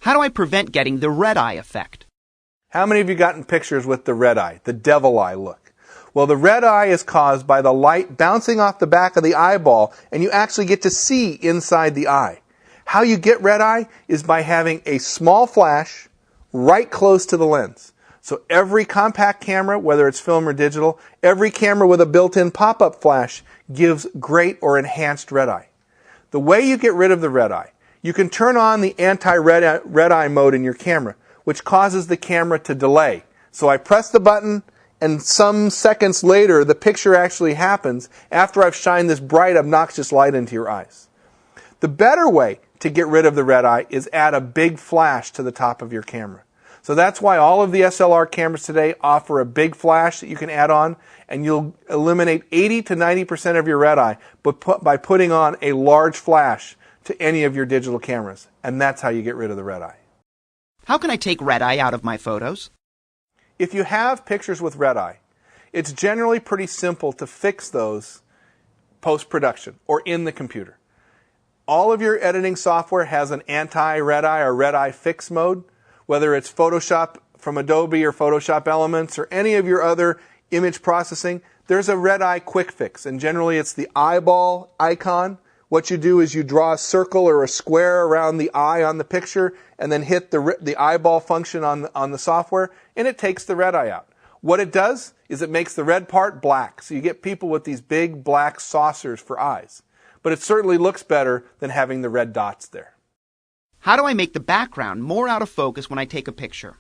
How do I prevent getting the red eye effect? How many of you gotten pictures with the red eye, the devil eye look? Well, the red eye is caused by the light bouncing off the back of the eyeball, and you actually get to see inside the eye. How you get red eye is by having a small flash right close to the lens. So every compact camera, whether it's film or digital, every camera with a built-in pop-up flash gives great or enhanced red eye. The way you get rid of the red eye, you can turn on the anti-red eye mode in your camera, which causes the camera to delay. So I press the button, and some seconds later, the picture actually happens after I've shined this bright, obnoxious light into your eyes. The better way to get rid of the red eye is add a big flash to the top of your camera. So that's why all of the SLR cameras today offer a big flash that you can add on, and you'll eliminate 80 to 90% of your red eye by putting on a large flash to any of your digital cameras. And that's how you get rid of the red eye. How can I take red eye out of my photos? If you have pictures with red eye, it's generally pretty simple to fix those post-production or in the computer. All of your editing software has an anti-red eye or red eye fix mode, whether it's Photoshop from Adobe or Photoshop Elements or any of your other image processing. There's a red eye quick fix, and generally it's the eyeball icon. What you do is you draw a circle or a square around the eye on the picture and then hit the eyeball function on the software, and it takes the red eye out. What it does is it makes the red part black, so you get people with these big black saucers for eyes. But it certainly looks better than having the red dots there. How do I make the background more out of focus when I take a picture?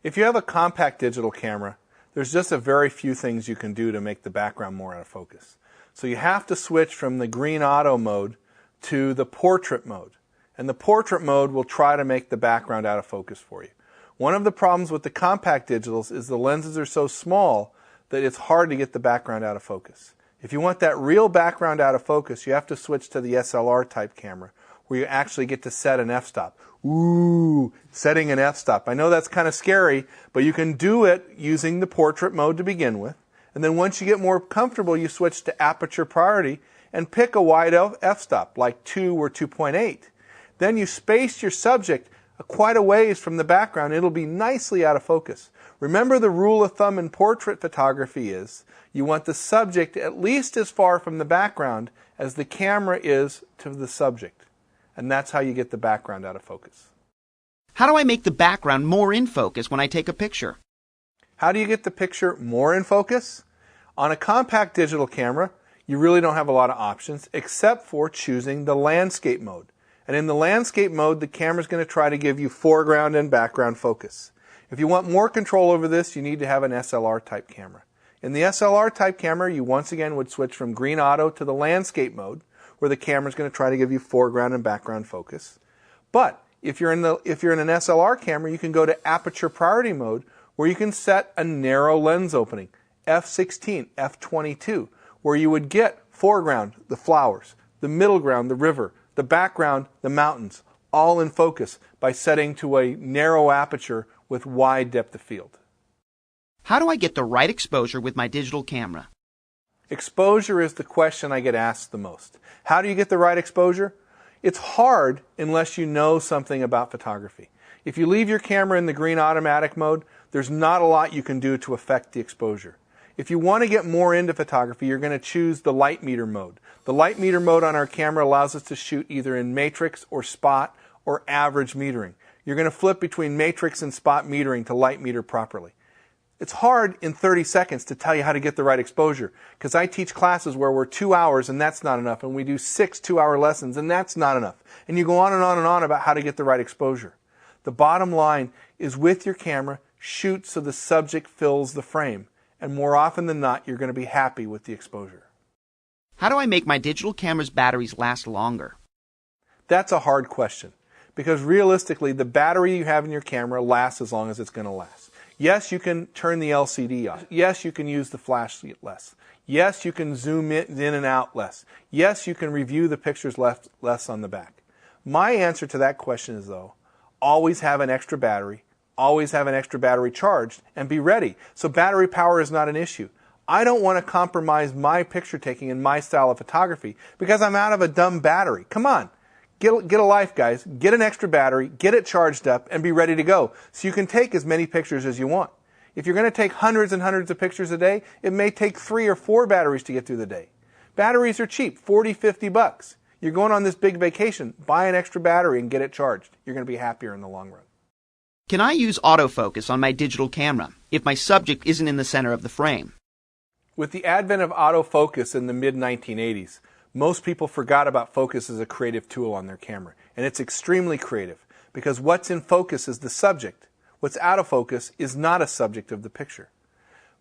If you have a compact digital camera, there's just a very few things you can do to make the background more out of focus. So you have to switch from the green auto mode to the portrait mode. And the portrait mode will try to make the background out of focus for you. One of the problems with the compact digitals is the lenses are so small that it's hard to get the background out of focus. If you want that real background out of focus, you have to switch to the SLR type camera, where you actually get to set an f-stop. Ooh, setting an f-stop. I know that's kind of scary, but you can do it using the portrait mode to begin with. And then once you get more comfortable, you switch to aperture priority and pick a wide f-stop, like 2 or 2.8. Then you space your subject quite a ways from the background. It'll be nicely out of focus. Remember, the rule of thumb in portrait photography is you want the subject at least as far from the background as the camera is to the subject. And that's how you get the background out of focus. How do I make the background more in focus when I take a picture? How do you get the picture more in focus? On a compact digital camera, you really don't have a lot of options except for choosing the landscape mode. And in the landscape mode, the camera's going to try to give you foreground and background focus. If you want more control over this, you need to have an SLR type camera. In the SLR type camera, you once again would switch from green auto to the landscape mode, where the camera's going to try to give you foreground and background focus. But if you're in an SLR camera, you can go to aperture priority mode, where you can set a narrow lens opening, f16, f22, where you would get foreground, the flowers, the middle ground, the river, the background, the mountains, all in focus by setting to a narrow aperture with wide depth of field. How do I get the right exposure with my digital camera? Exposure is the question I get asked the most. How do you get the right exposure? It's hard unless you know something about photography. If you leave your camera in the green automatic mode, there's not a lot you can do to affect the exposure. If you want to get more into photography, you're going to choose the light meter mode. The light meter mode on our camera allows us to shoot either in matrix or spot or average metering. You're going to flip between matrix and spot metering to light meter properly. It's hard in 30 seconds to tell you how to get the right exposure, because I teach classes where we're 2 hours and that's not enough, and we do 6 2-hour lessons and that's not enough. And you go on and on and on about how to get the right exposure. The bottom line is, with your camera, shoot so the subject fills the frame. And more often than not, you're going to be happy with the exposure. How do I make my digital camera's batteries last longer? That's a hard question, because realistically, the battery you have in your camera lasts as long as it's going to last. Yes, you can turn the LCD off. Yes, you can use the flash less. Yes, you can zoom in and out less. Yes, you can review the pictures less on the back. My answer to that question is, though, always have an extra battery, always have an extra battery charged, and be ready. So battery power is not an issue. I don't want to compromise my picture taking and my style of photography because I'm out of a dumb battery. Come on, Get a life, guys. Get an extra battery, get it charged up, and be ready to go so you can take as many pictures as you want. If you're going to take hundreds and hundreds of pictures a day, it may take 3 or 4 batteries to get through the day. Batteries are cheap, 40, 50 bucks. You're going on this big vacation, buy an extra battery and get it charged. You're going to be happier in the long run. Can I use autofocus on my digital camera if my subject isn't in the center of the frame? With the advent of autofocus in the mid-1980s, most people forgot about focus as a creative tool on their camera. And it's extremely creative because what's in focus is the subject. What's out of focus is not a subject of the picture.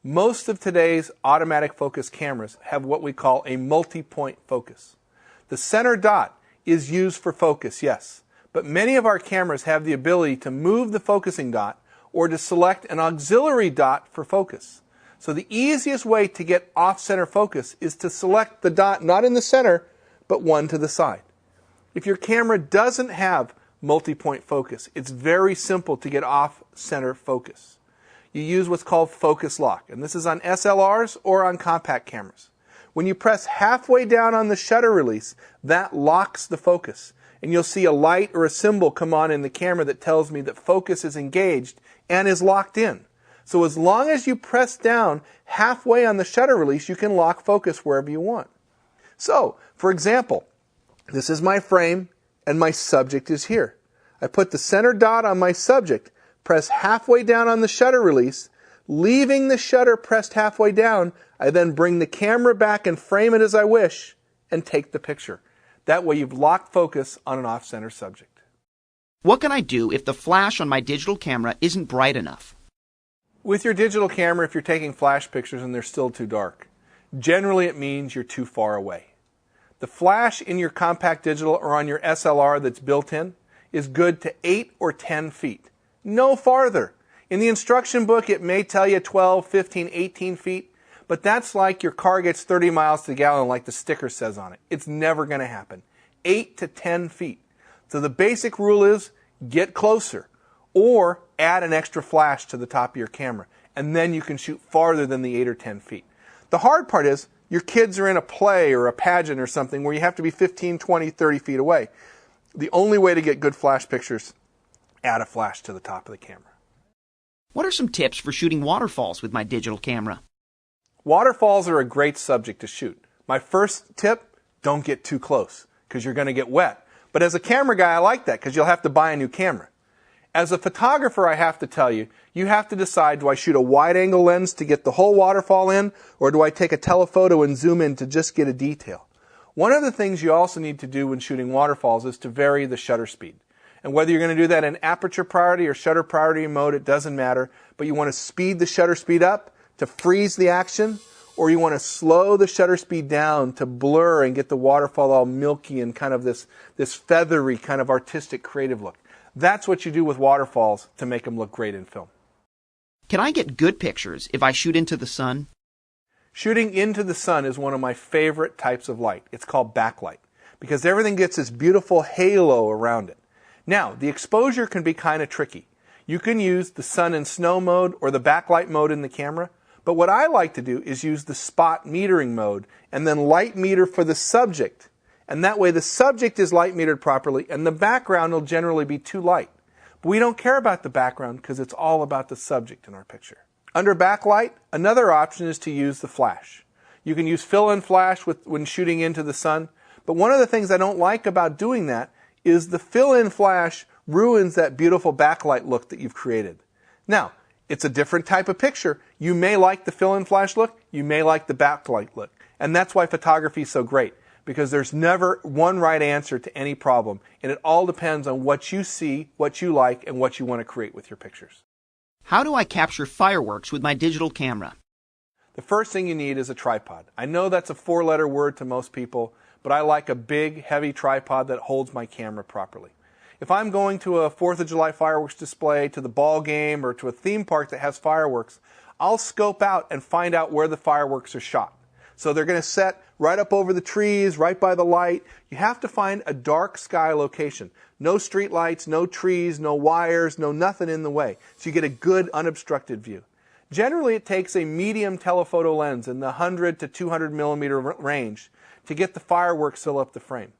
Most of today's automatic focus cameras have what we call a multi-point focus. The center dot is used for focus, yes, but many of our cameras have the ability to move the focusing dot or to select an auxiliary dot for focus. So the easiest way to get off-center focus is to select the dot not in the center, but one to the side. If your camera doesn't have multi-point focus, it's very simple to get off-center focus. You use what's called focus lock, and this is on SLRs or on compact cameras. When you press halfway down on the shutter release, that locks the focus, and you'll see a light or a symbol come on in the camera that tells me that focus is engaged and is locked in. So as long as you press down halfway on the shutter release, you can lock focus wherever you want. So, for example, this is my frame and my subject is here. I put the center dot on my subject, press halfway down on the shutter release, leaving the shutter pressed halfway down. I then bring the camera back and frame it as I wish and take the picture. That way you've locked focus on an off-center subject. What can I do if the flash on my digital camera isn't bright enough? With your digital camera, if you're taking flash pictures and they're still too dark, generally it means you're too far away. The flash in your compact digital or on your SLR that's built in is good to 8 or 10 feet. No farther. In the instruction book, it may tell you 12, 15, 18 feet, but that's like your car gets 30 miles to the gallon like the sticker says on it. It's never going to happen. 8 to 10 feet. So the basic rule is get closer or add an extra flash to the top of your camera, and then you can shoot farther than the 8 or 10 feet. The hard part is your kids are in a play or a pageant or something where you have to be 15, 20, 30 feet away. The only way to get good flash pictures, add a flash to the top of the camera. What are some tips for shooting waterfalls with my digital camera? Waterfalls are a great subject to shoot. My first tip, don't get too close because you're going to get wet. But as a camera guy, I like that because you'll have to buy a new camera. As a photographer, I have to tell you, you have to decide, do I shoot a wide-angle lens to get the whole waterfall in, or do I take a telephoto and zoom in to just get a detail? One of the things you also need to do when shooting waterfalls is to vary the shutter speed. And whether you're going to do that in aperture priority or shutter priority mode, it doesn't matter, but you want to speed the shutter speed up to freeze the action, or you want to slow the shutter speed down to blur and get the waterfall all milky and kind of this feathery kind of artistic creative look. That's what you do with waterfalls to make them look great in film. Can I get good pictures if I shoot into the sun? Shooting into the sun is one of my favorite types of light. It's called backlight because everything gets this beautiful halo around it. Now, the exposure can be kind of tricky. You can use the sun and snow mode or the backlight mode in the camera, but what I like to do is use the spot metering mode and then light meter for the subject. And that way the subject is light metered properly and the background will generally be too light. But we don't care about the background because it's all about the subject in our picture. Under backlight, another option is to use the flash. You can use fill-in flash when shooting into the sun, but one of the things I don't like about doing that is the fill-in flash ruins that beautiful backlight look that you've created. Now, it's a different type of picture. You may like the fill-in flash look, you may like the backlight look, and that's why photography is so great. Because there's never one right answer to any problem. And it all depends on what you see, what you like, and what you want to create with your pictures. How do I capture fireworks with my digital camera? The first thing you need is a tripod. I know that's a 4-letter word to most people, but I like a big, heavy tripod that holds my camera properly. If I'm going to a 4th of July fireworks display, to the ball game, or to a theme park that has fireworks, I'll scope out and find out where the fireworks are shot. So they're going to set right up over the trees, right by the light. You have to find a dark sky location. No street lights, no trees, no wires, no nothing in the way. So you get a good unobstructed view. Generally, it takes a medium telephoto lens in the 100 to 200 millimeter range to get the fireworks fill up the frame.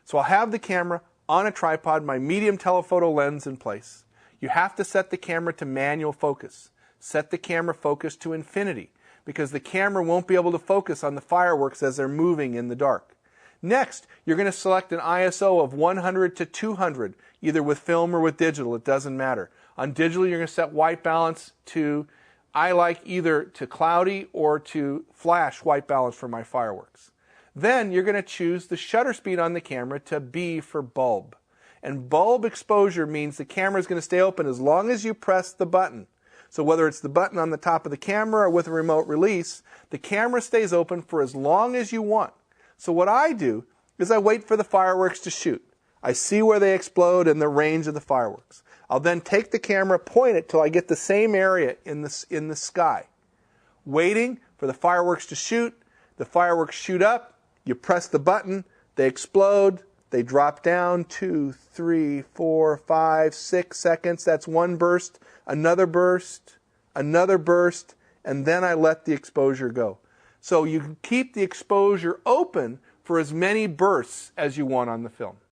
So I'll have the camera, on a tripod my medium telephoto lens in place. You have to set the camera to manual focus. Set the camera focus to infinity, because the camera won't be able to focus on the fireworks as they're moving in the dark. Next, you're going to select an ISO of 100 to 200, either with film or with digital, it doesn't matter. On digital, you're going to set white balance to, I like either to cloudy or to flash white balance for my fireworks. Then you're going to choose the shutter speed on the camera to B for bulb. And bulb exposure means the camera is going to stay open as long as you press the button. So whether it's the button on the top of the camera or with a remote release, the camera stays open for as long as you want. So what I do is I wait for the fireworks to shoot. I see where they explode and the range of the fireworks. I'll then take the camera, point it till I get the same area in the sky. Waiting for the fireworks to shoot. The fireworks shoot up. You press the button. They explode. They drop down 2, 3, 4, 5, 6 seconds. That's one burst, another burst, and then I let the exposure go. So you can keep the exposure open for as many bursts as you want on the film.